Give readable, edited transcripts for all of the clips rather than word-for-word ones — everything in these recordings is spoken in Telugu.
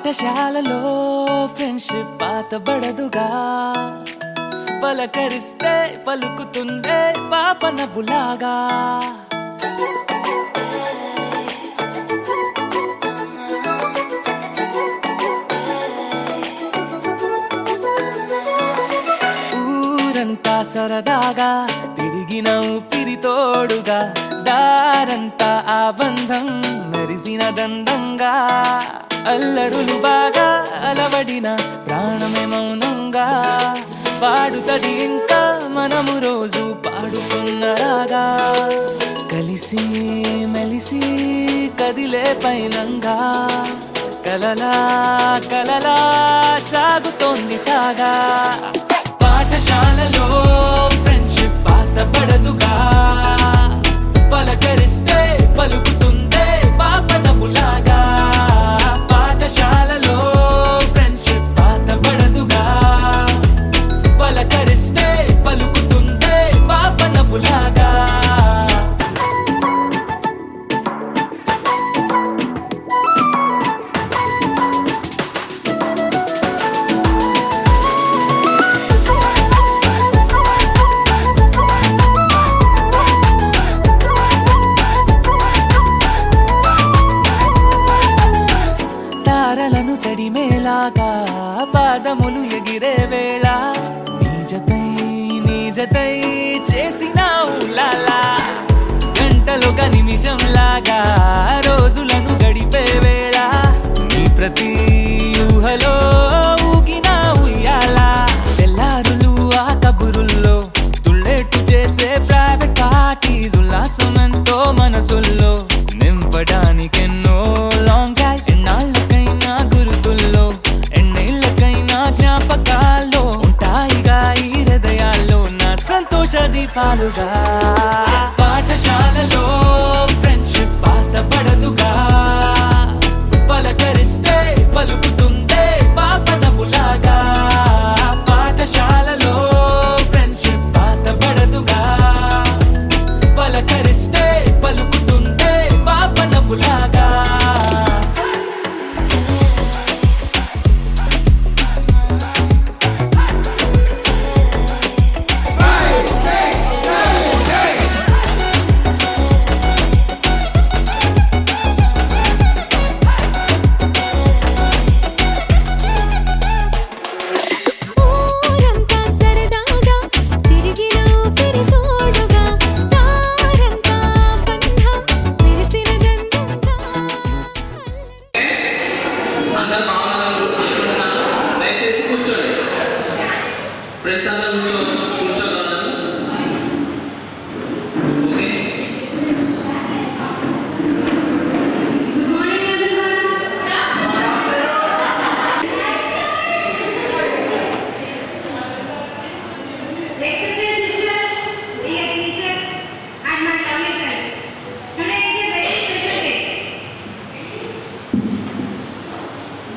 పాఠశాలలో ఫ్రెండ్షిప్ పాతబడదుగా, పలకరిస్తే పలుకుతుందే పాప నవ్వులాగా. ఊరంతా సరదాగా తిరిగిన ఊపిరితోడుగా, దారంతా ఆ బంధం మెరిసిన దండంగా. అల్లరులు బాగా అలవడిన ప్రాణమే మౌనంగా, పాడుతది ఇంకా మనము రోజు పాడుకున్న రాగా. కలిసి మెలిసి కదిలే పైనంగా, కలలా కలలా సాగుతోంది సాగా. పాఠశాలలో ఫ్రెండ్షిప్ పాతబడదుగా, పలకరిస్తే పలుకుతుందే పాప నవ్వులాగా. పాఠశాలలో ఫ్రెండ్షిప్ పాతబడదుగా, పలకరిస్తే పలుకుతుందే పాప నవ్వులాగా. తారలను తడిమేలాగా పాదములు ఎగిరే వేళ, నీ జతై చేసిన ఊలాలా. గంటలొక నిమిషం లాగా రోజులను గడిపే వేళ, నీ ప్రతి ఊహలో ఊగిన ఉయ్యాలా. తెల్లారులు ఆ కబురుల్లో తుళ్ళేట్టు చేసే ప్రైవేట్ పార్టీస్, ఉల్లాసమెంతో మనసుల్లో నింపడానికెన్నో లాంగ్ డ్రైవ్స్. ఎన్నాళ్ళకైనా గురుతుల్లో ఎన్నేళ్ళకైనా జ్ఞాపకాల్లో ఉంటాయిగా ఈ హృదయాల్లో నా సంతోష దీపాలుగా. పాఠశాలలో ఫ్రెండ్షిప్ పాతబడదుగా, పలకరిస్తే పలుకుతుందే పాప నవ్వులాగా. పాఠశాలలో ఫ్రెండ్షిప్ పాతబడదుగా, పలకరిస్తే పలుకుతుందే పాప నవ్వులాగా. ఊరంతా సరదాగా తిరిగిన ఊపిరితోడుగా, దారంతా బంధం మెరిసిన గంధంగా. అందరు బాగున్నారు. దయచేసి కూర్చోండి. ఫ్రెండ్స్ అందరూ కూర్చోగలరు. Okay. Good morning, everyone. Respected sister, dear teacher, and my lovely friends. Today is a very special day.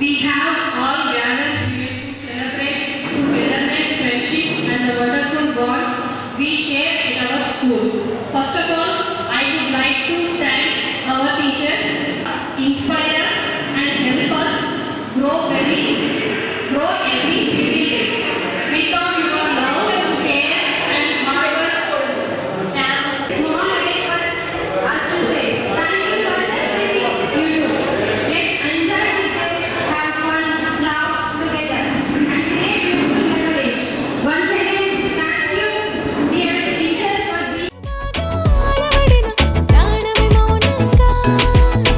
We have all gathered here to celebrate togetherness, friendship, and the wonderful bond we share in our school. First of all, I would like to thank our teachers, inspire us and help us grow every single day. Without your love, care, and hard work, Small way for us to say thank you for everything you do. Let's enjoy this day, have fun, laugh together, and create beautiful memories. Once again, thank you, dear teachers, for being. అలవడిన ప్రాణమే మౌనంగా,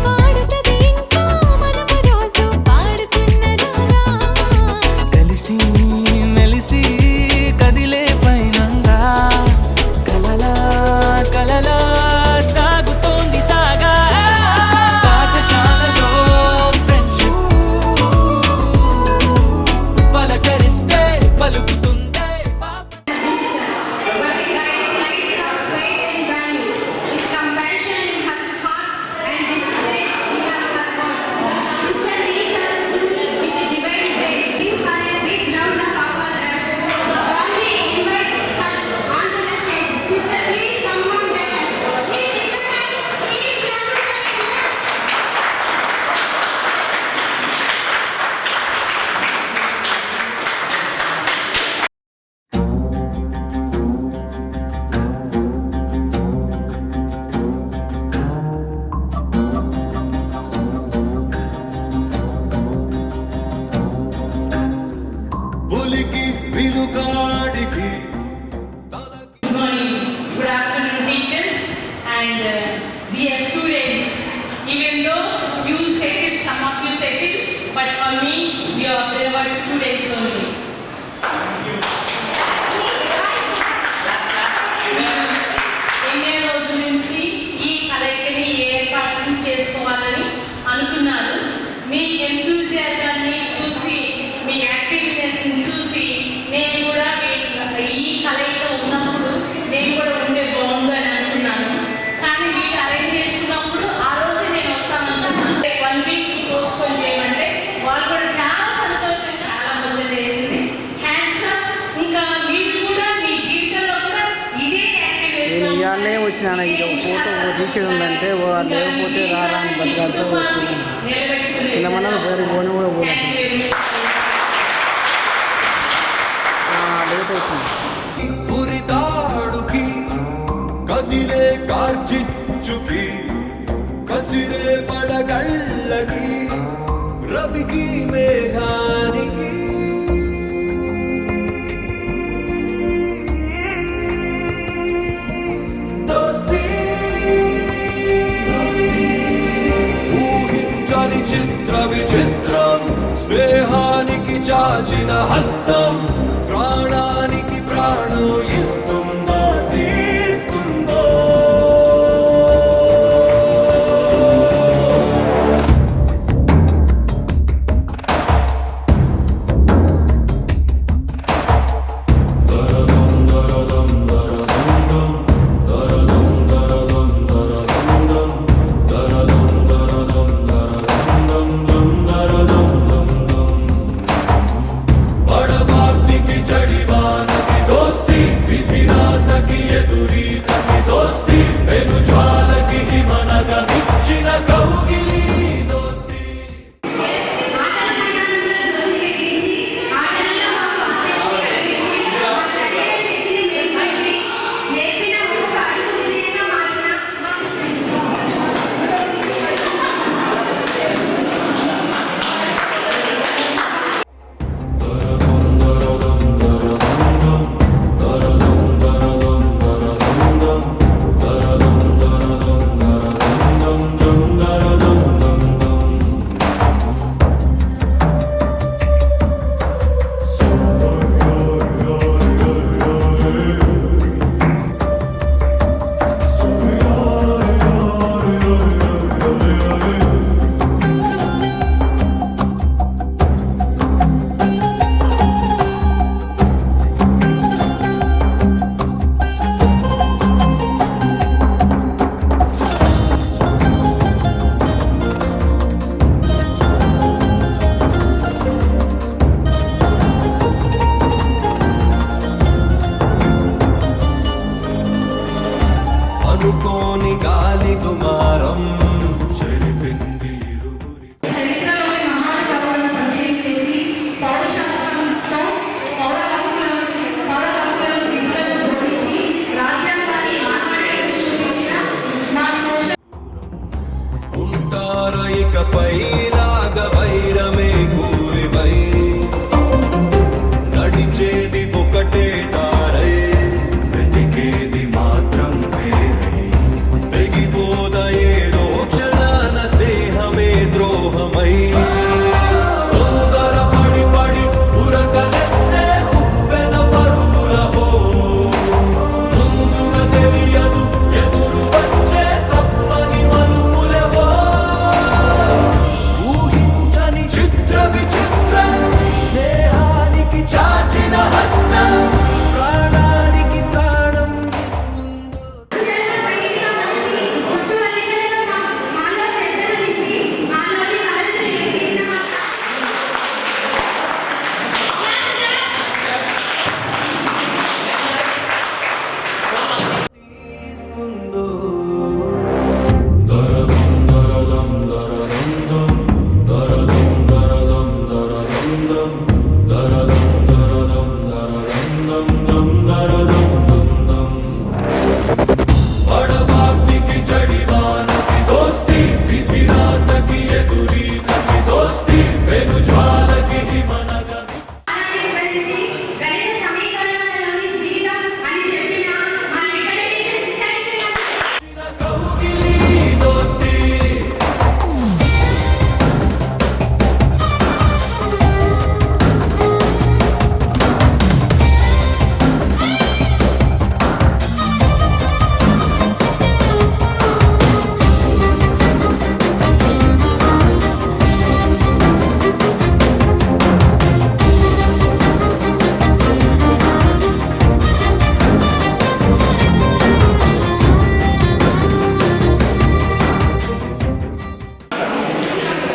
పాడుతది ఇంకా ఇవాళనే వచ్చిన ఇది ఒక ఫోటో తీసేది ఉందంటే లేకపోతే రారా అని బతికాడితే వచ్చింది ఇలా మనం వేరే పోని కూడా పోలేదు లేట్ అవుతుంది ఉరితాడుకి కదిలే కార్చిచ్చుకి కసిరే పడగళ్ళకి రవికి మేఘానికి దోస్తీ ఊహించని చిత్ర విచిత్రం స్నేహానికి చాచిన హస్తం ప్రాణానికి ప్రాణం ఇస్తుందో తీస్తుందో బడబాగ్నికి జడివానకి దోస్తి విధిరాతకి ఎదురీతకి దోస్తి పెను జ్వాలకి హిమనగ మిచ్చిన కౌగిలి దోస్తి ఆటల మైదానంలో జ్యోతి వెలిగించి, ఆటలలో మాకు ఆసక్తి కల్పించి, మా శరీర శక్తిని మేల్కొల్పి, నేర్పిన ఒక్కొక్క అడుగు విజయంగా మార్చిన మా అనుకోని గాలి దుమారం చెరిపింది ఇరువురి చరిత్రలోని మహానుభావులను పరిచయం చేసి పౌరశాస్త్రంతో పౌర హక్కులను విధులను బోధించి రాజ్యాంగాన్ని మానవుడికి చూపించిన మా సోషల్ ఉంటారు ఇకపై లాగ వైరమే కూలిపై నడిచేది ఒకటే దారై వెతికేది మాత్రం వేరై తెగిపోద ఏదో క్షణాన స్నేహమే ద్రోహమై తొందర పడి పడి ఉరకలెత్తే ఉప్పెన పరుగులహో ముందున తెలియదు ఎదురు వచ్చే తప్పని మలుపులవో ఊహించని చిత్ర విచిత్రం స్నేహానికి చాచిన హస్తం ప్రాణానికి ప్రాణం ఇస్తుందో అందరిలో బయటిగా వచ్చి పుట్టు వల్లికలలో మాలో శ్రద్ధను నింపి మాలోని కళలను వెలికితీసిన ఇస్తుందో బడబాగ్నికి జడివానకి దోస్తి విధిరాతకి ఎదురీతకి దోస్తి పెను జ్వాలకి హిమనగ ఆనాటి వివరించి గణిత సమీకరణాలలోని జీవితం అని చెప్పిన మా లెక్కల టీచర్ సింటాక్స్ కౌగిలి దోస్తి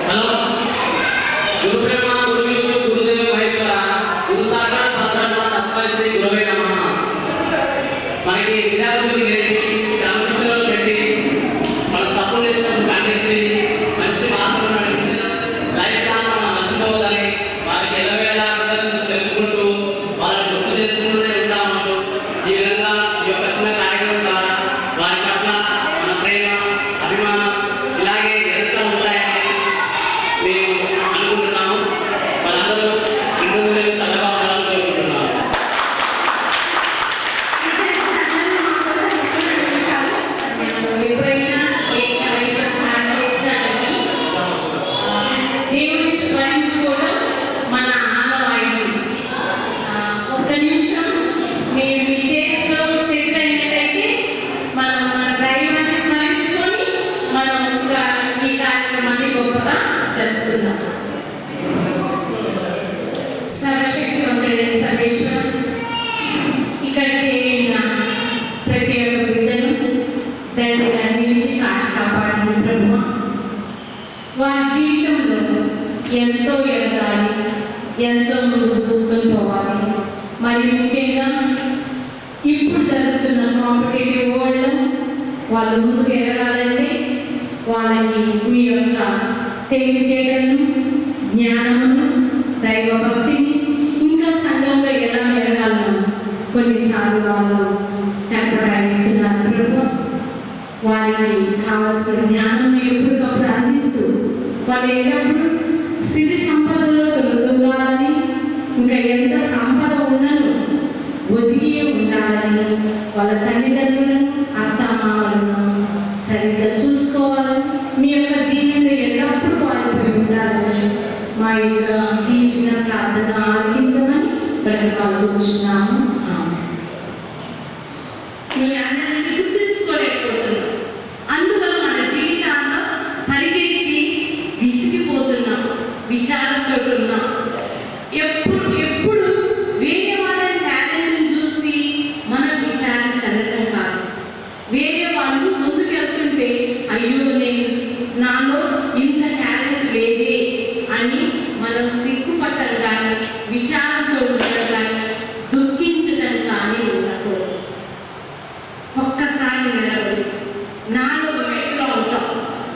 హలో గురు బ్రహ్మ గురు విష్ణు గురుదేవ మహేశ్వర గురు సాక్షాత్ పరబ్రహ్మ తస్మై శ్రీ గురవే నమః మనకి విద్యార్థులకి వాళ్ళు ముందుకు ఎదగాలంటే వాళ్ళకి మీ యొక్క తెలివితేటలను, జ్ఞానమును, దైవభక్తిని, ఇంకా సంఘంలో ఎలా ఎదగాలను కొన్నిసార్లు వాళ్ళు తప్పడాయిస్తున్నారు ప్రభు. వారికి కావలసిన జ్ఞానం ఎప్పటికప్పుడు అందిస్తూ వాళ్ళు ఎల్లప్పుడూ సిరి సంపదలో తొలతూగాలని, ఇంకా ఎంత సంపద ఉన్నను ఒదిగి ఉండాలని, వాళ్ళ తల్లిదండ్రులను, అత్తమామలను సరిగ్గా చూసుకోవాలని, మీ యొక్క దీవెనలు ఎల్లప్పుడూ వారిపై ఉండాలని మా యొక్క ఇచ్చిన ప్రార్థన ఆలకించమని ప్రతిపాదించున్నాము. మీ అందరినీ గుర్తుంచుకోలేకపోతున్నాం. అందువల్ల మన జీవితాల్లో పరిగెత్తి విసిగిపోతున్నాం, విచారంతో ఉన్నాం. ఎప్పుడు వేరే వాళ్ళ టాలెంట్ని చూసి మనం విచారం చెందడం కాదు. వేరే వాళ్ళు ముందుకు వెళ్తుంటే అయ్యో నాలో ఇంత టాలెంట్ లేదే అని మనం సిగ్గుపట్టడం కానీ, విచారంతో ఉండడం కానీ, దుఃఖించడం కానీ ఉండకూడదు. ఒక్కసారి నిలబడి నాలో వ్యక్తులు అవుతాం.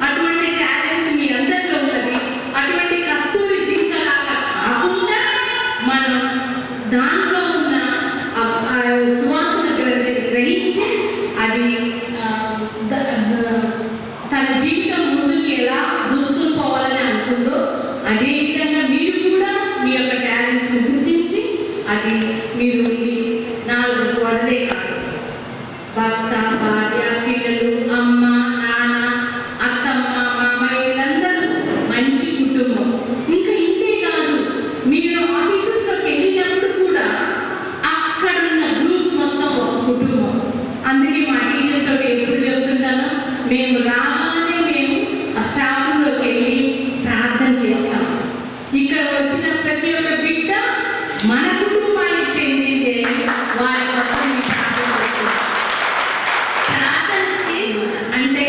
అటువంటి టాలెంట్స్ మీ అందరిలో ఉన్నది. అటువంటి కస్తూరి జింకలాగా కాకుండా మనం దాంట్లో ఉన్న సువాసన గ్రహించి అది తన జీవితం ముందుకు ఎలా దూసుకుని పోవాలని అనుకుందో అదేవిధంగా మీరు కూడా మీ యొక్క టాలెంట్స్ గుర్తించి అది మీరు నాలుగు గోడలే కాదు, భర్త, భార్య, పిల్లలు, అమ్మ, నాన్న, అత్తమ్మ, మామయ్య వీళ్ళందరూ మంచి కుటుంబం. ఇంకా ఇంతే కాదు, మీరు ఆఫీసెస్లోకి వెళ్ళినప్పుడు కూడా అక్కడున్న గ్రూప్ మొత్తం ఒక కుటుంబం. అందుకే మా టీచర్స్ తోటి ఎప్పుడు చెబుతున్నాను, మేము రాగానే మేము ఆ స్టాఫ్లోకి వెళ్ళి ప్రార్థన చేస్తాం. ఇక్కడ వచ్చిన ప్రతి ఒక్క బిడ్డ మన కుటుంబానికి చెందింది అని వారి కోసం ప్రార్థన చేసి అంటే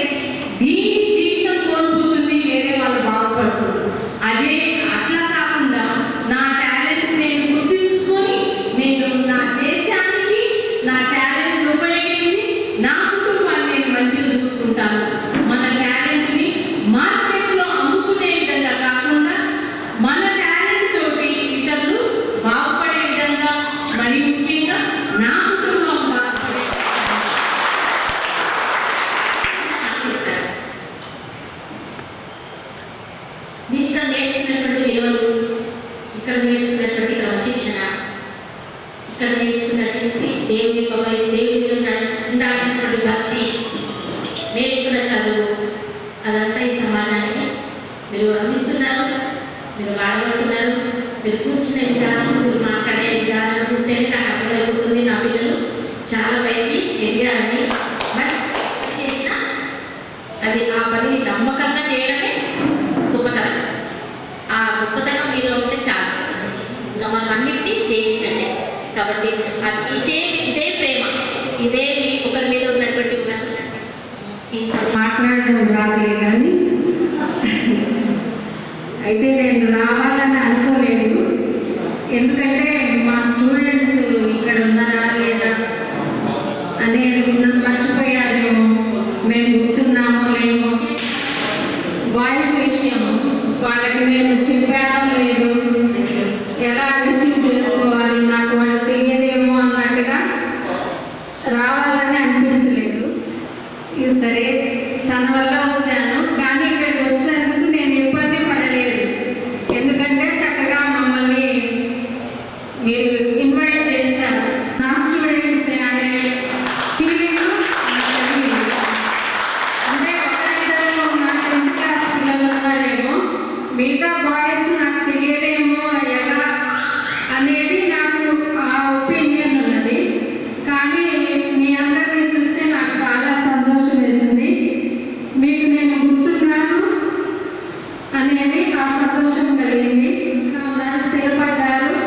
దీని జీవితం కోల్పోతుంది, వేరే వాళ్ళు బాగుపడుతుంది. అదే అట్లా కాకుండా నా టాలెంట్ నేను గుర్తించుకొని నేను నా దేశానికి నా టాలెంట్ ఉపయోగించి నా కుటుంబాన్ని నేను మంచిగా చూసుకుంటాను. మన టాలెంట్ని మార్కెట్లో అమ్ముకునే విధంగా కాకుండా మన టాలెంట్ తోటి ఇతరులు బాగుపడే విధంగా, మరి ముఖ్యంగా నా కుటుంబం బాగుపడే మీరు ఇక్కడ నేర్చుకున్నటువంటి విలువలు, ఇక్కడ నేర్చుకున్నటువంటి క్రమశిక్షణ, ఇక్కడ నేర్చుకున్నటువంటి దేవుని ఉండాల్సినటువంటి భక్తి, నేర్చుకున్న చదువు, అదంతా ఈ సమాజానికి మీరు అందిస్తున్నారు, మీరు వాడబడుతున్నారు. మీరు కూర్చునే విధానం, మీరు మాట్లాడే విధానం చూస్తేనే నాకు అర్థమైపోతుంది నా పిల్లలు చాలా పైకి ఎదిగారని. మరి చేసిన అది ఆ పనిని నమ్మకంగా చేయడమే గొప్పతనం. ఆ గొప్పతనం మీలో ఉంటే చాలు, ఇంకా మనం అన్నింటినీ చేయించినట్టే. కాబట్టి ఇదే ప్రేమ, ఇదే ఒకరి మీద ఉన్నటువంటి మాట్లాడడం రాదులే కానీ అయితే నేను రావాలని అనుకోలేదు. ఎందుకంటే మా స్టూడెంట్స్ ఇక్కడ ఉన్నారా లేదా అనేది మర్చిపోయారేమో, మేము గుర్తున్నామో లేమో. వాయిస్ విషయం వాళ్ళకి నేను చెప్పానో లేదు, ఎలా రిసీవ్ చేసుకోవాలి నాకు వాళ్ళు తెలియదేమో అన్నట్టుగా రావాలని అనిపించలేదు. ఇది సరే తన వల్ల వచ్చాను, కానీ ఇక్కడికి వచ్చినందుకు నేను ఇబ్బంది పడలేదు. ఎందుకంటే చక్కగా మమ్మల్ని మీరు ఇన్వైట్ చేశారు. నా స్టూడెంట్స్ అనే ఫీలింగ్ అంటే ఒకరిద్దరు నా 10th క్లాస్ పిల్లలు ఉన్నారేమో, మిగతా బాయ్స్ నాకు తెలియదేమో ఎలా అనేది నాకు ఆ ఒపీనియన్ ఉన్నది. కానీ మీ అందరినీ చూస్తే నాకు చాలా సంతోషం వేసింది. మీకు నేను గుర్తున్నాను అనేది ఆ సంతోషం కలిగింది. స్థిరపడ్డారు,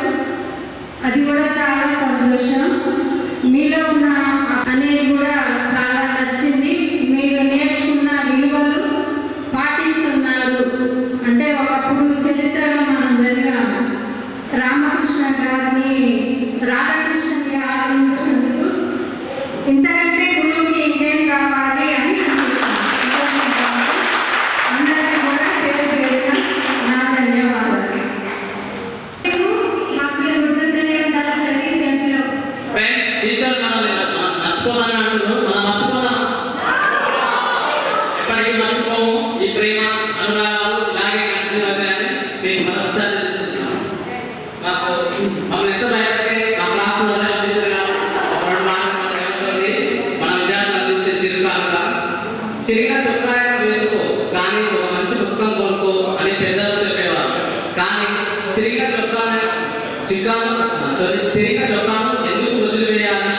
అది కూడా చాలా సంతోషం. మీలో ఉన్న అనేది కూడా చాలా నచ్చింది. మీరు నేర్చుకున్న విలువలు పాటిస్తున్నారు. అంటే ఒకప్పుడు చరిత్రలో మనం జరిగాము, రామకృష్ణ గారిని రాధాకృష్ణకి ఆరాధించినందుకు ఇంతకంటే గురువుకి ఇంకేం కావాలి అని మర్చిపోతానని అంటున్నారు, మనం మర్చిపోతాం. ఎప్పటికీ మర్చిపోము. ఈ ప్రేమ అనురాగాలు ఇలాగే కంటిన్యూ అవుతాయని మీకు మరొకసారి తెలుసుకుంటున్నాం. మాకు మమ్మల్ని ఎంత భయపడితే మా క్లాస్ రమేష్ టీచర్ గారు ఒక 2 మాటలు మనకు ఏమవుతుంది, మన విద్యార్థులు అందించే చిరుకాలుగా చిరిగిన చొక్కా వేసుకో కానీ ఒక మంచి పుస్తకం కొనుక్కో అని పెద్దలు చెప్పేవారు. కానీ చిరిగిన చొక్కాను ఎందుకు వదిలివేయాలి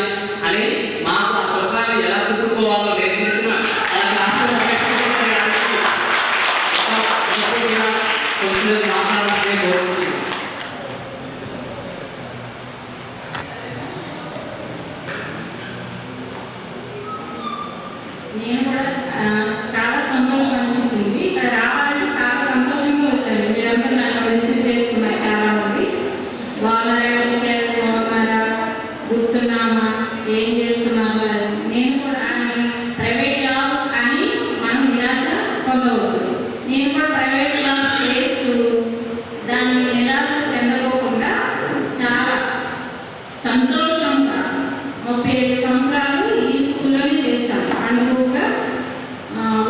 అని మాకు ఆ చొక్కాని ఎలా కుట్టుకోవాలో నేర్పించిన కొంచెం మాట్లాడాలని కోరుకుంటున్నాను. నేను కూడా చాలా సంతోషం అనిపించింది. ఇక్కడ రావాలంటే చాలా సంతోషంగా వచ్చాను. మీరందరూ నన్ను రిసీవ్ చేసుకున్నారు. చాలా మంది బాగున్నారా, గుర్తున్నామా, ఏం చేస్తున్నామా. నేను కూడా ప్రైవేట్ జాబ్ అని మనం నిరాశ పొందవద్దు. నేను కూడా ప్రైవేట్ జాబ్ చేస్తూ దాన్ని నిరాశ చెందకోకుండా చాలా సంతోషంగా 35 సంవత్సరాలు ఈ స్కూల్లోనే చేశాను. అనుకోగా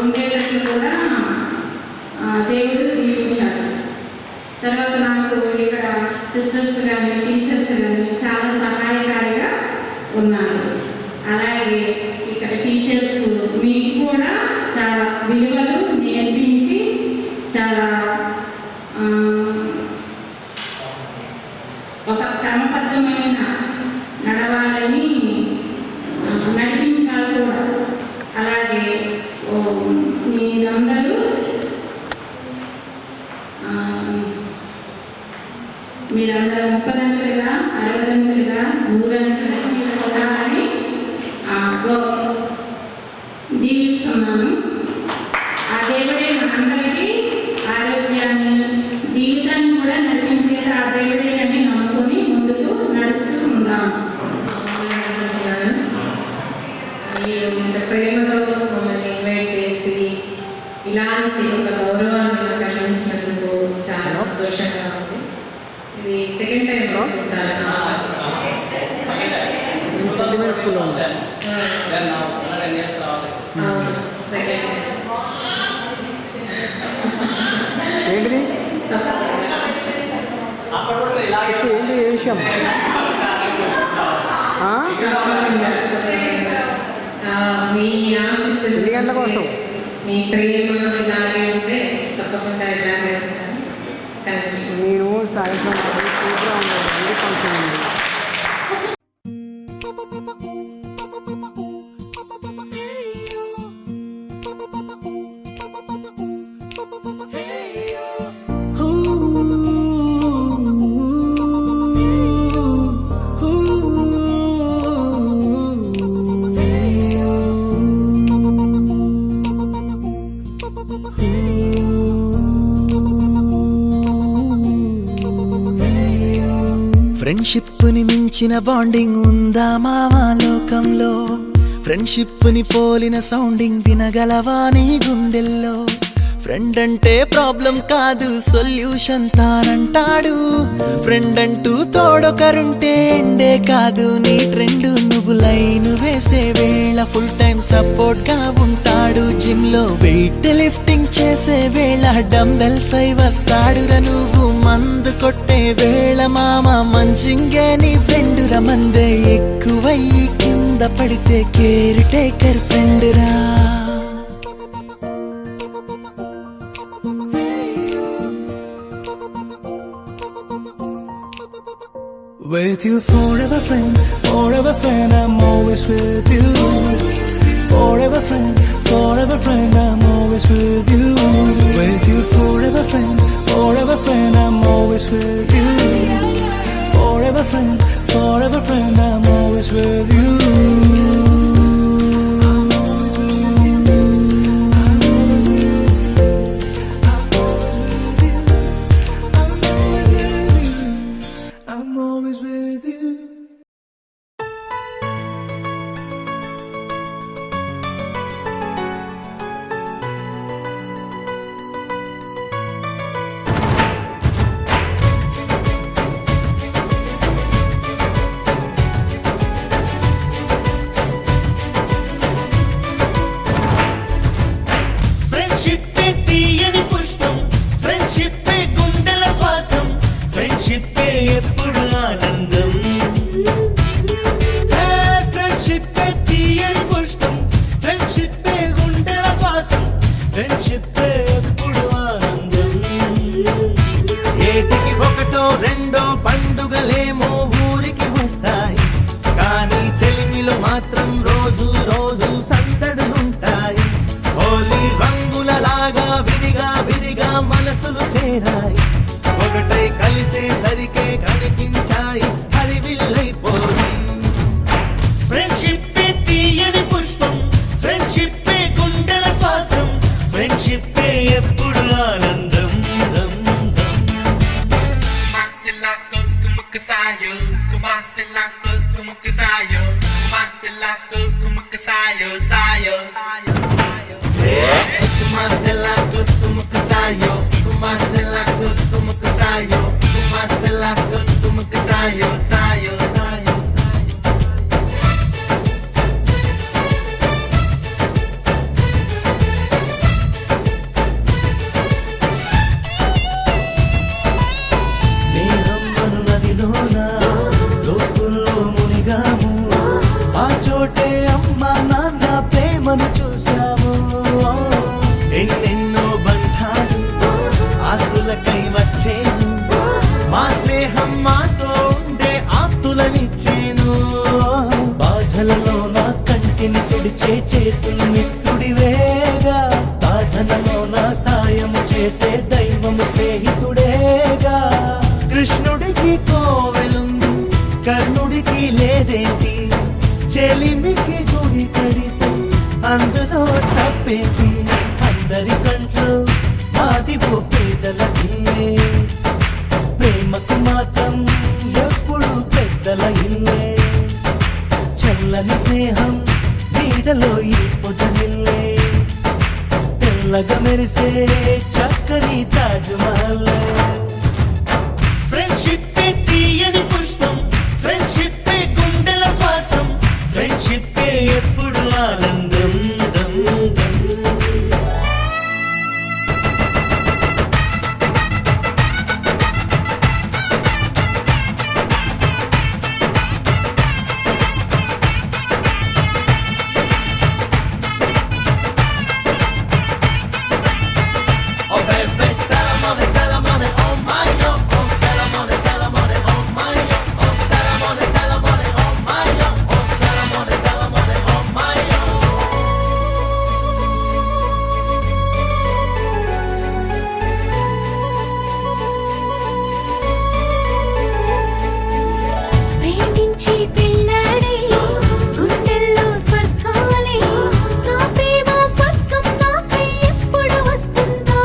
ఉండేటట్లు కూడా దేవుడు దీవించాడు. తర్వాత నాకు ఇక్కడ సిస్టర్స్ కానీ టీచర్స్ కానీ చాలా సహాయకారిగా ఉన్నారు. అలాగే ఇక్కడ టీచర్స్ మీకు కూడా చాలా విలువలు నేర్పించి చాలా ఒక క్రమబద్ధమైన నడవాలని నడిపించాలి కూడా. అలాగే మీరందరూ 30 గంటలుగా 60 గంటలుగా 100 గంటలుగా ఉండాలని దీవిస్తున్నాను. ఆ దేవుడే మనందరికీ ఆరోగ్యాన్ని జీవితాన్ని కూడా నడిపించేది ఆ దేవుడే అని నమ్ముకొని ముందుకు నడుస్తూ ఉందాం. మీరు ఇంత ప్రేమతో మమ్మల్ని ఇన్వైట్ చేసి ఇలాంటి ఒక గౌరవాన్ని నాకు అందించినందుకు చాలా సంతోషంగా ఉంది. ఇది సెకండ్ టైం అనుకుంటాను. స్కూల్లో ఏంటిది ఏంటి ఏ విషయం? మీ ఆశీస్సులు, ఎన్ని గంటల కోసం? మీ ప్రేమ ఇలాగే ఉంటే తప్పకుండా ఇలాగే ఉంటాను. నేను సాయంత్రం ప్రోగ్రామ్ ఫంక్షన్ ఉంది. ఫ్రెండ్షిప్ ని మించిన బాండింగ్ ఉందా మావా లోకంలో? ఫ్రెండ్షిప్ ని పోలిన సౌండింగ్ వినగలవా నీ గుండెల్లో? ఫ్రెండ్ అంటే ప్రాబ్లం కాదు సొల్యూషన్ తానంటాడు. ఫ్రెండ్ అంటూ తోడొకరుంటే ఎండే కాదు నీ ట్రెండ్. నువ్వు లైన్ వేసే వేళ ఫుల్ టైం సపోర్ట్ గా ఉంటాడు. జిమ్ లో వెయిట్ లిఫ్టింగ్ చేసే వేళ డంబెల్స్ అయి వస్తాడురా. నువ్వు మందు కొట్టే వేళ మామ మంచింగే నీ ఫ్రెండ్ రా. మందే ఎక్కువయ్యి కింద పడితే కేర్ టేకర్ ఫ్రెండ్ రా. With you forever friend, I'm always with you. Forever friend, I'm always with you. With you forever friend, I'm always with you. Forever friend, I'm always with you. I'm always with you. చెలిమిలో మాత్రం రోజు రోజు సందడులుంటాయి. హోలీ రంగులలాగా విడిగా విడిగా మనసులు చేరాయి. ఒకటై కలిసేసరికే కనిపించాయి హరివిల్లైపోయి. ఫ్రెండ్షిప్ తీయని పుష్పం, ఫ్రెండ్షిప్ గుండెల శ్వాసం, ఫ్రెండ్షిప్ ఎప్పుడు ఆనందం. Sayo, kumasilako, kumukasayo, kumasilako, kumukasayo, sayo. Kumasilako, kumukasayo, kumasilako, kumukasayo, kumasilako, kumukasayo, sayo, sayo. అమ్మ నాన్న ప్రేమను చూసాము. ఎన్నెన్నో బంధాలు ఆస్తులకై వచ్చేను. మా స్నేహం మాతో ఉండే ఆప్తులనిచ్చేను. బాధలలో నా కంటిని తుడిచే చేతులు మిత్రుడివేగా. సాధనలో నా సాయము చేసే దైవము స్నేహితుడేగా. కృష్ణుడికి కోవెలుంది, కర్ణుడికి లేదేంటి? చెలిమికి గుడి కడితే అందులో తప్పేంటి? అందరి కంట్లో మాదివో పేదల ఇల్లే, ప్రేమకు మాత్రం ఎప్పుడు పెద్దల ఇల్లే. చల్లని స్నేహం నీడలో ఈ పొదరిల్లే, తెల్లగా మెరిసే చక్కని తాజ్మహల్. ఫ్రెండ్షిప్ తీయని పుష్పం, ఫ్రెండ్షిప్ గుండెల శ్వాసం, ఫ్రెండ్షిప్ ఎప్పుడు ఆనందం. Dum dum. Oh baby, Salamone, Salamone, oh my yo. Oh Salamone, Salamone, oh my yo. Oh Salamone, Salamone, oh my yo. Oh Salamone, Salamone, oh my yo. ప్రేమించి పెళ్ళాడే గుండెల్లో స్వర్గాలే. నా ప్రేమ స్వర్గం నాకై ఎప్పుడు వస్తుందో?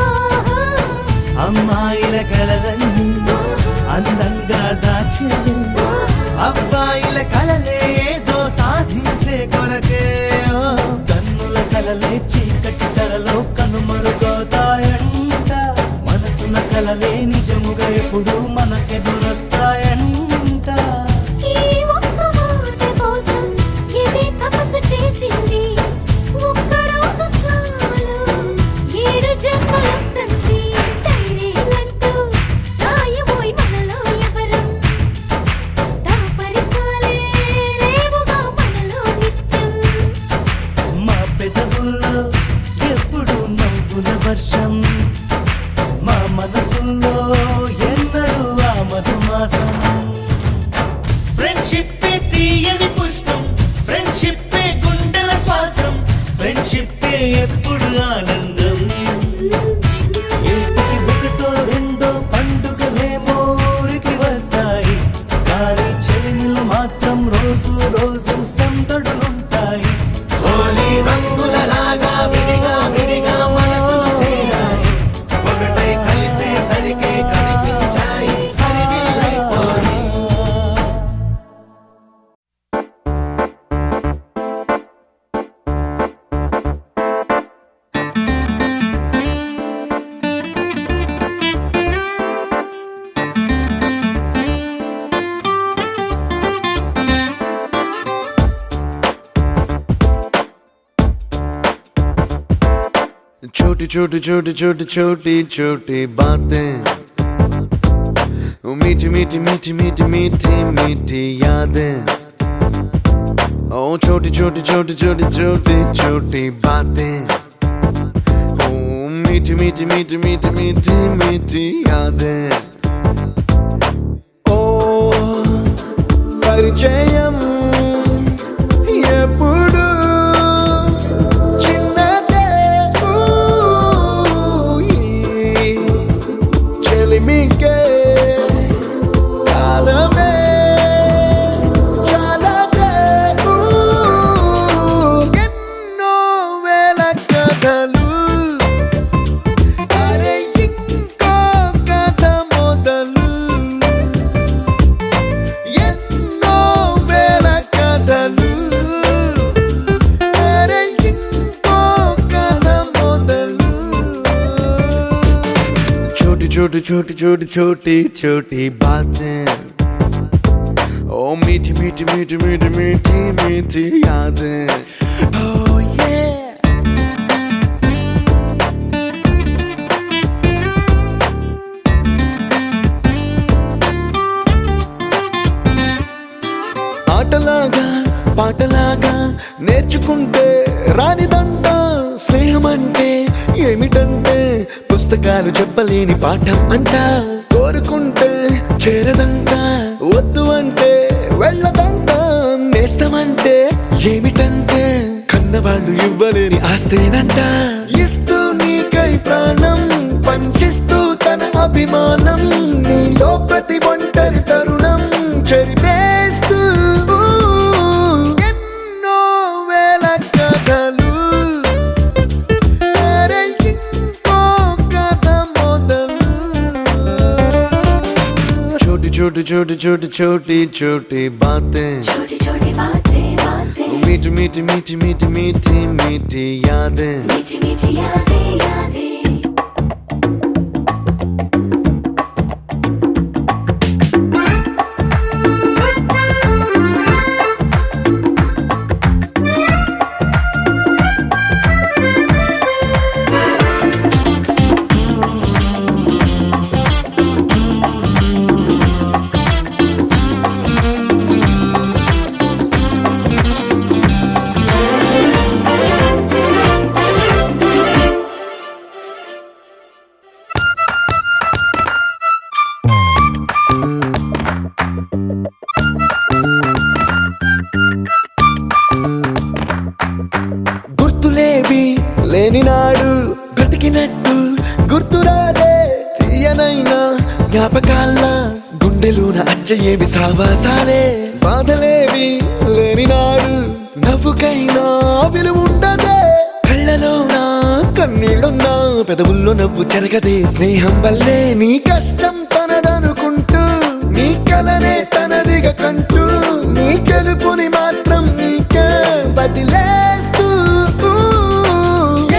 అమ్మాయిల కలలన్నీ అందంగా దాచేది, అబ్బాయిల కలలే ఏదో సాధించే కొరకే. కన్నుల కలలే చీకటి తెరలో కనుమరుగవుతాయంట. మనసున కలలే నిజముగా ఎప్పుడు మనకెదురొస్తాయంట. ఈ ఒక్క మాట కోసం ఇదే తపస్సు చేసింది. ఒక్కరోజు చాలు 7 జన్మలంతంటి ధైర్యాలంటూ రాయబోయి మనలో ఎవరం. దాపరికాలే రేవుగా మనలో నిత్యం. మా పెదవుల్లో ఎప్పుడు నవ్వుల వర్షం, మా మనసుల్లో ఎన్నడూ ఆ మధుమాసం. ఫ్రెండ్షిప్ తీయని పుష్పం, ఫ్రెండ్షిప్ గుండెల శ్వాసం, ఫ్రెండ్షిప్ ఎప్పుడు ఆనందం. ఇంటికి ఒకటో రెండో పండుగలేమో ఊరికి వస్తాయి, కానీ చెలిమిలో మాత్రం రోజు రోజు సందడులుంటాయి. హోలీ రంగులలాగా విడిగా విడిగా మనసులు చేరాయి. ఒకటై కలిసేసరికే కనిపించాయి హరివిల్లైపోయి. छोटी छोटी छोटी छोटी छोटी छोटी बातें, वो मीठी मीठी मीठी मीठी मीठी मीठी यादें. ओ छोटी छोटी छोटी छोटी छोटी छोटी बातें, ओ मीठी मीठी मीठी मीठी मीठी मीठी यादें. ओ परिचयम छोटी छोटी छोटी छोटी छोटी बातें, ओ मीठी मीठी मीठी मीठी मीठी मीठी यादें. Oh yeah. ఆటలాగా పాటలాగా నేర్చుకుంటే రానిదంట స్నేహం అంటే ఏమిటంటే పుస్తకాలు చెప్పలేని పాఠం అంట. కోరుకుంటే చేరదంట, వద్దు అంటే వెళ్ళదంట. నేస్తమంటే ఏమిటంటే కన్నవాళ్ళు ఇవ్వలేని ఆస్తేనంట. ఇస్తూ నీకై ప్రాణం పంచిస్తూ తన అభిమానం, నీలో ప్రతి ఒంటరి తరుణం చెరిపేస్తూ ఎన్నో వేల కథలు. అరే ఇంకో కథ మొదలు. छोटी छोटी छोटी छोटी छोटी छोटी बातें, छोटी छोटी बातें बातें, मीठी मीठी मीठी मीठी मीठी मीठी यादें. मीठी मीठी यादें यादें. గుర్తులేవి లేని నాడు బ్రతికినట్టు గుర్తురాదే తీయనైనా జ్ఞాపకాల గుండెలోన అచ్చయేవి సావాసాలే. బాధలేవి లేని నాడు నవ్వుకైనా విలువుండదే. కళ్ళలోన కన్నీళ్ళున్నా పెదవుల్లో నవ్వు చెరగదే. స్నేహం వల్లే నీ కష్టం తనదనుకుంటూ, నీ కలనే తనదిగా కంటూ, నీ గెలుపుని మాత్రం నీకే బదిలేస్తూ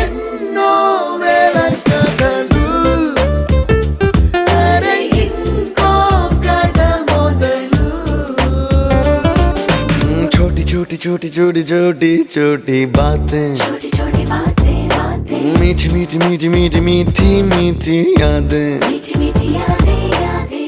ఎన్నో వేల కథలు. అరే ఇంకో కథ మొదలు. छोटी छोटी छोटी छोटी छोटी छोटी बातें, छोटी छोटी बातें बातें, मीठी मीठी मीठी मीठी मीठी मीठी यादें. मीठी मीठी यादें यादें.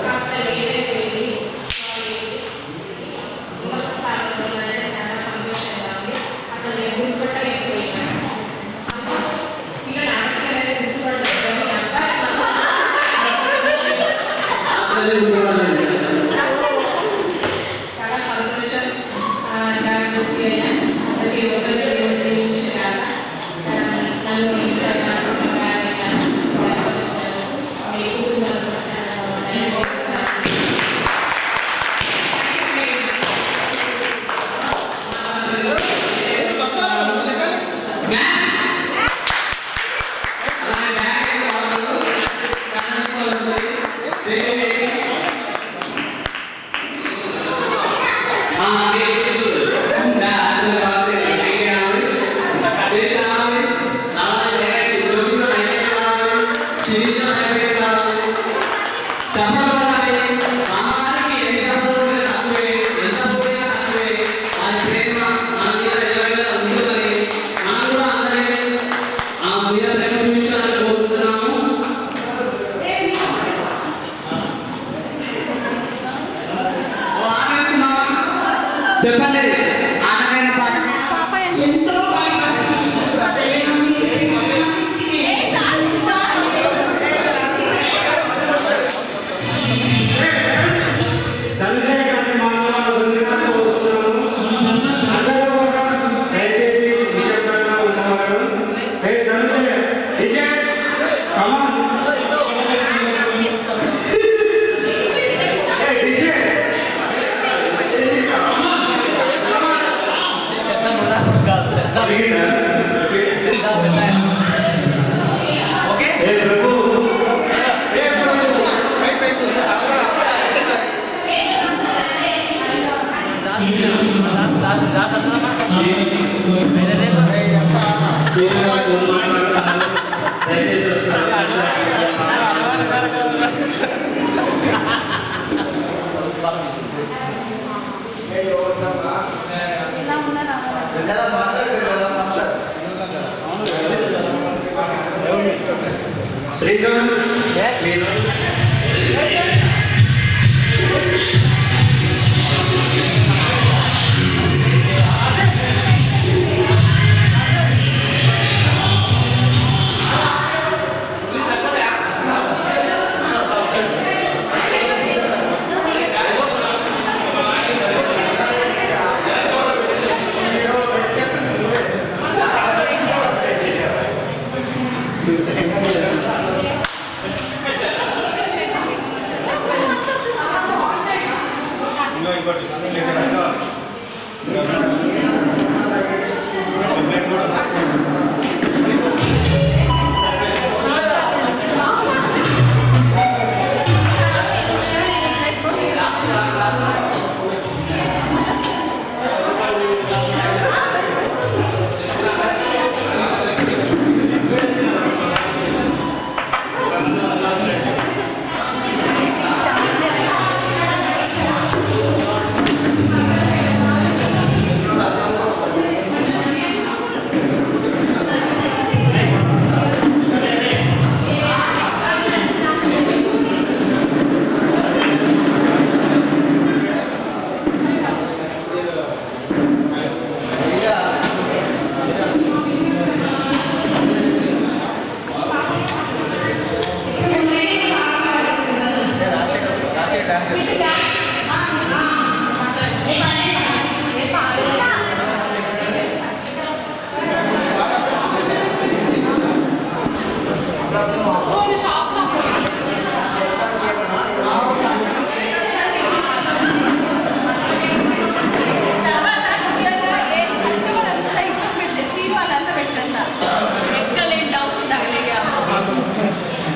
కాస్త లేట్ అయిపోయింది. ఉన్నత స్థానంలో ఉన్నారని చాలా సంతోషంగా ఉంది. అసలు నేను గుర్తుపట్టలేకపోయినాను. పిల్లలు ఆడపిల్లలు గుర్తుపడలేదు కానీ చాలా సంతోషం. ప్రతి ఒక్కరికి ఉద్దేశించాలి నన్ను చెప్పండి. ఆనమైన పాట ఎంతో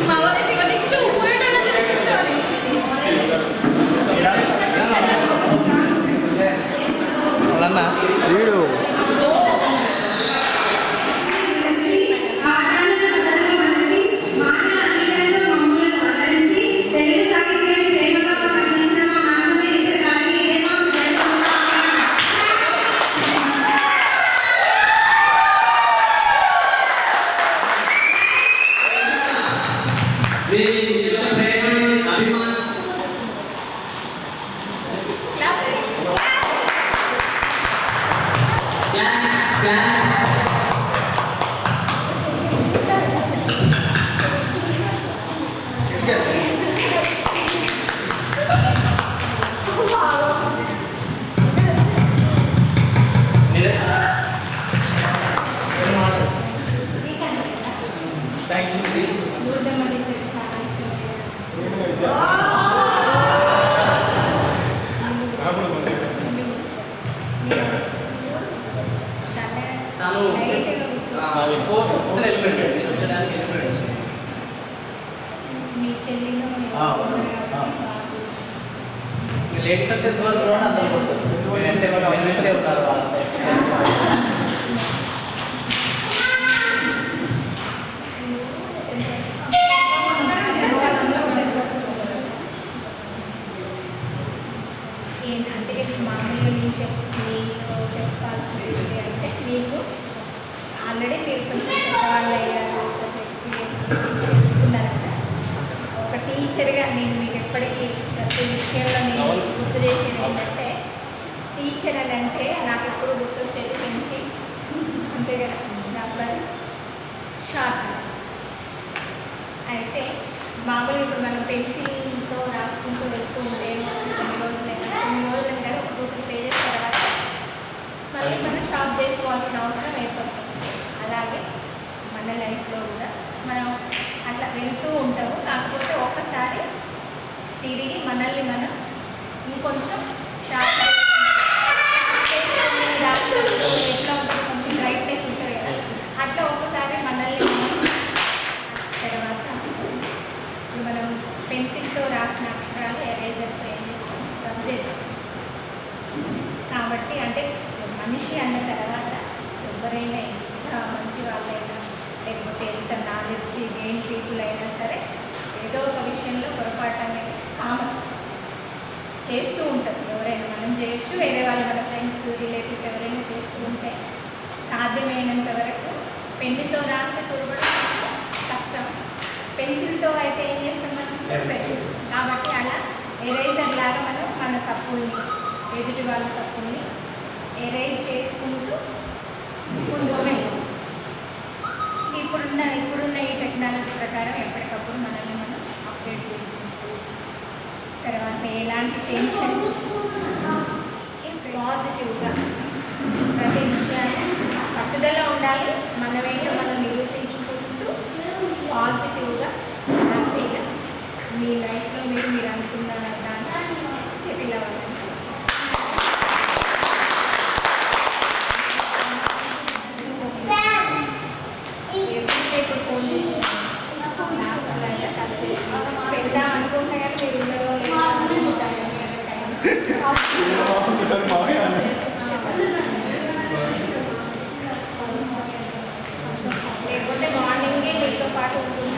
మా వాళ్ళైతే ఇవన్నీ లేడీస్ అంటే ఎంతవరకు కూడా అందరూ పోతారు. వెంటే ఉన్నారు వాళ్ళు. ఏంటంటే మామూలుగా నేను చెప్పాల్సింది అంటే మీకు ఆల్రెడీ మీరు కొంచెం పెద్దవాళ్ళు అయ్యారు, కొంచెం ఎక్స్పీరియన్స్ తెలుసుకున్నారు కదా. ఒక టీచర్గా నేను మీకు ఎప్పటికీ ప్రతి విషయంలో నేను గుర్తు చేసేది ఏంటంటే, టీచర్ అని అంటే నాకు ఎప్పుడు గుర్తొచ్చేది పెన్సిల్, అంతే కదా, రబ్బర్, షార్ప్. అయితే మామూలుగా ఇప్పుడు మనం పెన్సిల్తో రాసుకుంటూ వెళ్తూ ఉంటే కొన్ని రోజులు కానీ ఒక 2-3 పేజెస్ తర్వాత మళ్ళీ మనం షార్ప్ చేసుకోవాల్సిన అవసరం ఏర్పడుతుంది. అలాగే మన లైఫ్లో కూడా మనం అట్లా వెళ్తూ ఉంటాము. కాకపోతే ఒక్కసారి తిరిగి మనల్ని మనం ఇంకొంచెం షార్ప్ రాసినప్పుడు ఎట్లా ఉంటుంది, కొంచెం బ్రైట్నెస్ ఉంటుంది కదా, అట్లా ఒక్కసారి మనల్ని తర్వాత ఇప్పుడు మనం పెన్సిల్తో రాసిన అక్షరాలు ఎరేజర్తో ఏం చేస్తాం, రబ్ చేస్తాం. కాబట్టి అంటే మనిషి అన్న తర్వాత ఎవరైనా ఎంత మంచి వాళ్ళైనా లేకపోతే ఎంత నాలెడ్జ్ గెయిన్ పీపుల్ అయినా సరే ఏదో ఒక విషయంలో పొరపాటు అనేది కామన్ చేస్తూ ఉంటారు. ఎవరైనా మనం చేయొచ్చు, వేరే వాళ్ళు మన ఫ్రెండ్స్ రిలేటివ్స్ ఎవరైనా చేస్తూ ఉంటే సాధ్యమైనంత వరకు పెన్నుతో రాస్తే తుడవడం కష్టం, పెన్సిల్తో అయితే ఏం చేస్తాం మనం తుడిపేస్తాం. కాబట్టి అలా ఎరేజర్ లాగా మనం మన తప్పుల్ని, ఎదుటి వాళ్ళ తప్పుల్ని ఎరేజ్ చేసుకుంటూ ముందుకు వెళ్ళవచ్చు. ఇప్పుడున్న ఈ టెక్నాలజీ ప్రకారం ఎప్పటికప్పుడు మనల్ని మనం అప్డేట్ చేసుకుంటూ, తర్వాత ఎలాంటి టెన్షన్స్ పాజిటివ్గా ప్రతి విషయాన్ని పట్టుదల ఉండాలి. మనమేంటో మనం నిరూపించుకుంటూ పాజిటివ్గా హ్యాపీగా మీ లైఫ్లో మీరు అనుకున్న దాన్ని సెటిల్ అవ్వాలి. ఇప్పుడు ఫోన్ చేసి పెడదాం అనుకుంటా కానీ మీరు ఉండరో లేకపోతే మార్నింగే మీతో పాటు ఉంటుంది.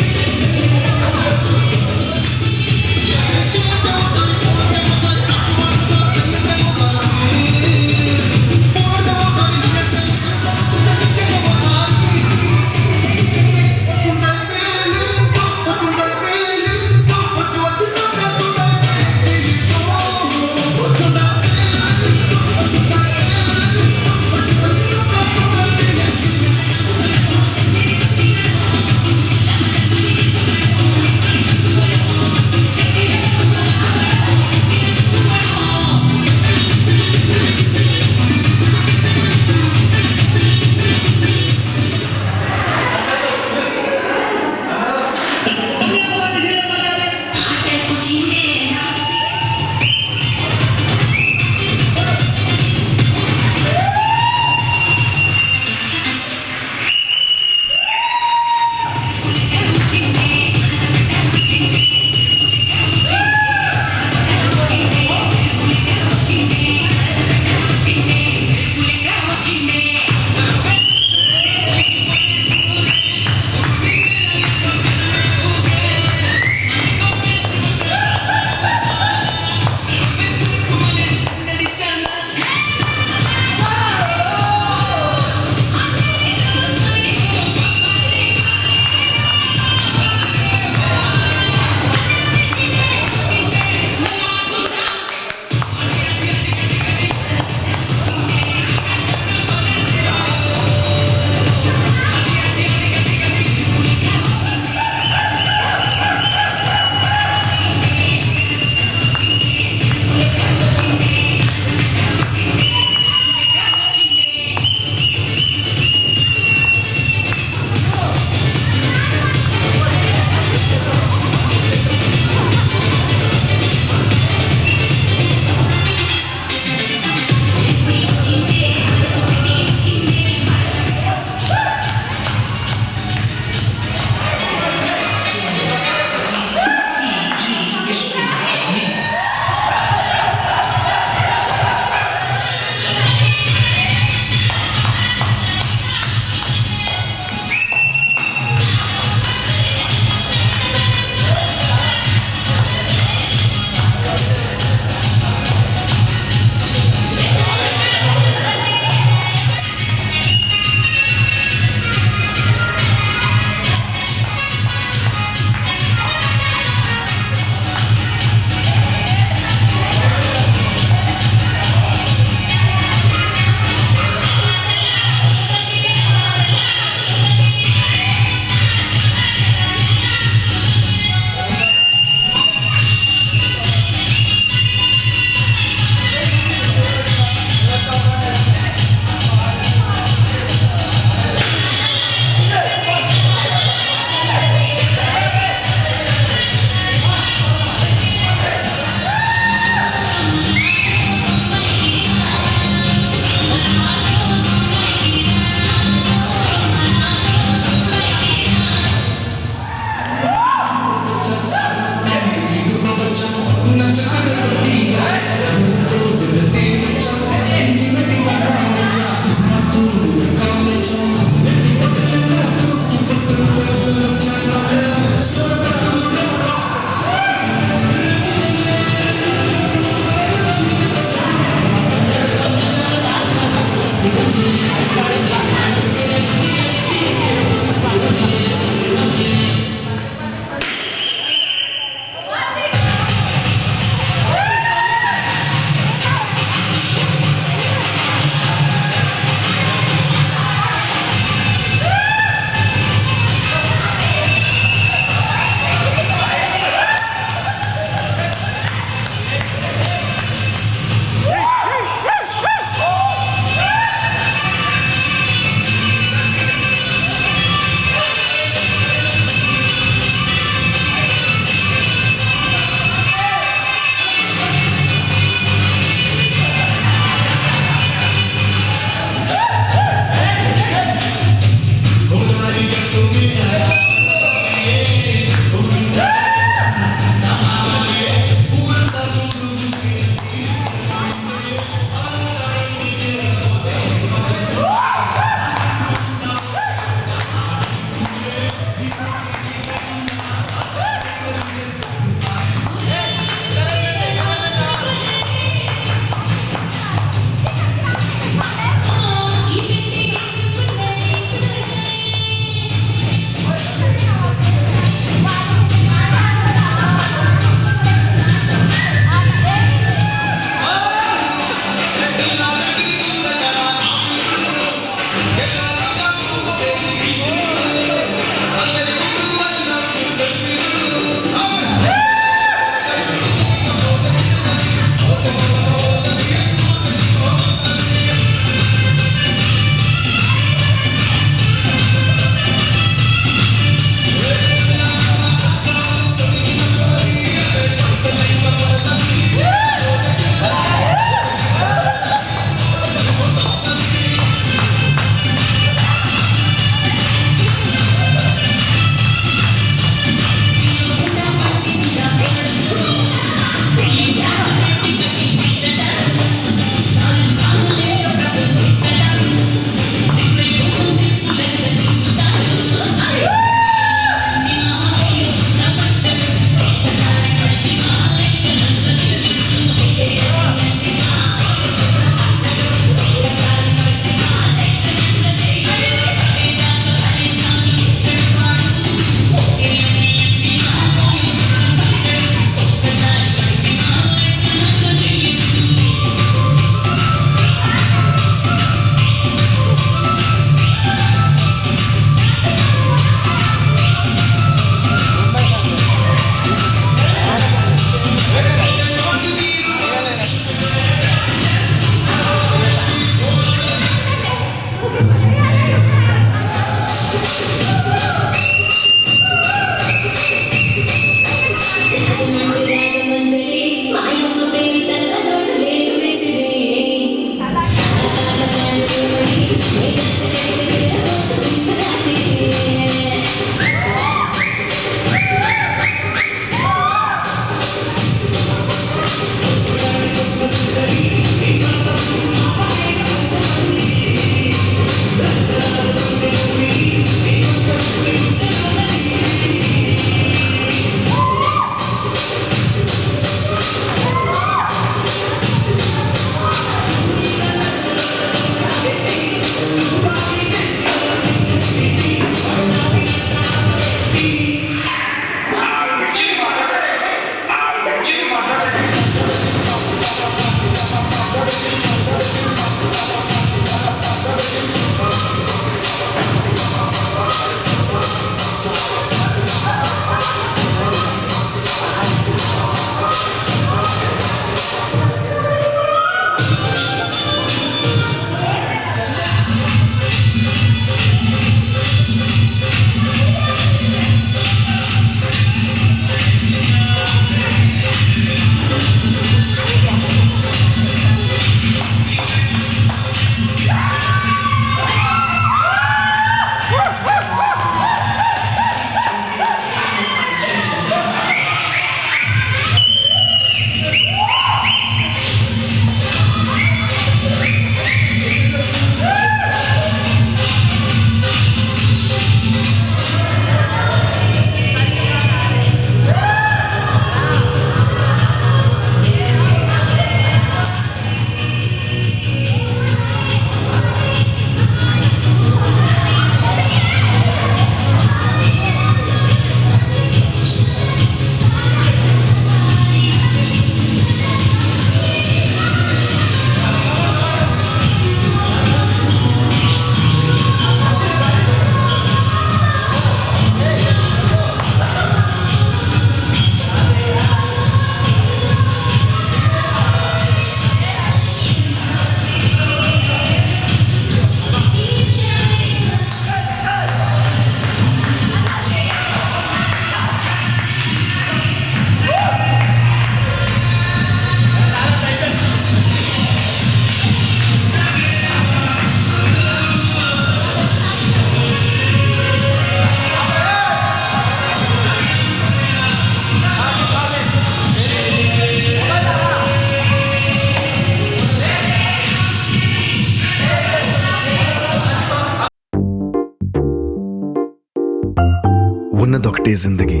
ఉన్నదొకటే జిందగీ,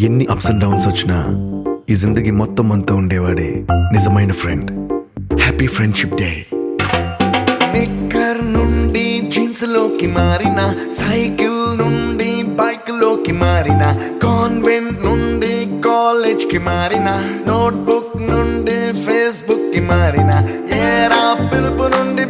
ఎన్ని అప్స్ అండ్ డౌన్స్ వచ్చినా ఈ జిందగీ మొత్తం అంతా ఉండేవాడే నిజమైన friend. Happy friendship day. Knicker నుండి జీన్స్ లోకి మారిన, సైకిల్ నుండి బైక్ లోకి మారిన, కాన్వెంట్ నుండి కాలేజ్ కి మారిన, నోట్బుక్ నుండి ఫేస్బుక్ కి మారిన, ఏరా పిలుపు నుండి